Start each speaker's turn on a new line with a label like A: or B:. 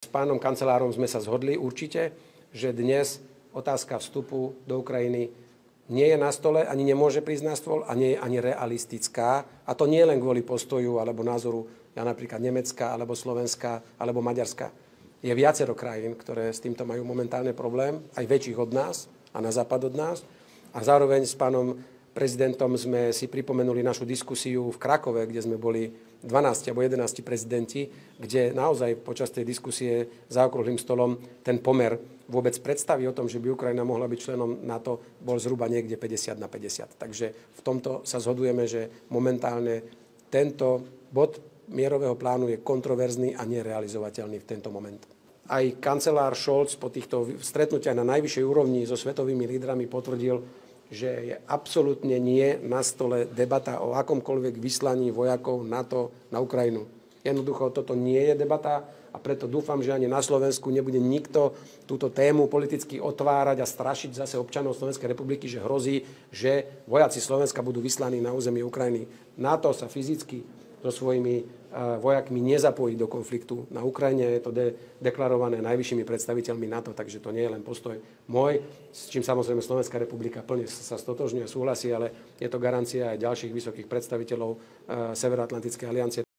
A: S pánom kancelárom sme sa zhodli určite, že dnes otázka vstupu do Ukrajiny nie je na stole, ani nemôže prísť na stôl a nie je ani realistická. A to nie len kvôli postoju alebo názoru napríklad Nemecka, alebo Slovenska, alebo Maďarska. Je viacero krajín, ktoré s týmto majú momentálne problém, aj väčších od nás a na západ od nás. A zároveň s pánom prezidentom sme si pripomenuli našu diskusiu v Krakove, kde sme boli 12 alebo 11 prezidenti, kde naozaj počas tej diskusie za okrúhlym stolom ten pomer vôbec predstavy o tom, že by Ukrajina mohla byť členom NATO, bol zhruba niekde 50-50. Takže v tomto sa zhodujeme, že momentálne tento bod mierového plánu je kontroverzný a nerealizovateľný v tento moment. Aj kancelár Scholz po týchto stretnutiach na najvyššej úrovni so svetovými lídrami potvrdil, že je absolútne nie na stole debata o akomkoľvek vyslaní vojakov NATO na Ukrajinu. Jednoducho toto nie je debata a preto dúfam, že ani na Slovensku nebude nikto túto tému politicky otvárať a strašiť zase občanov Slovenskej republiky, že hrozí, že vojaci Slovenska budú vyslaní na územie Ukrajiny. NATO sa fyzicky so svojimi vojakmi nezapojí do konfliktu na Ukrajine. Je to deklarované najvyššími predstaviteľmi NATO, takže to nie je len postoj môj, s čím samozrejme Slovenská republika plne sa stotožňuje a súhlasí, ale je to garancia aj ďalších vysokých predstaviteľov Severoatlantickej aliancie.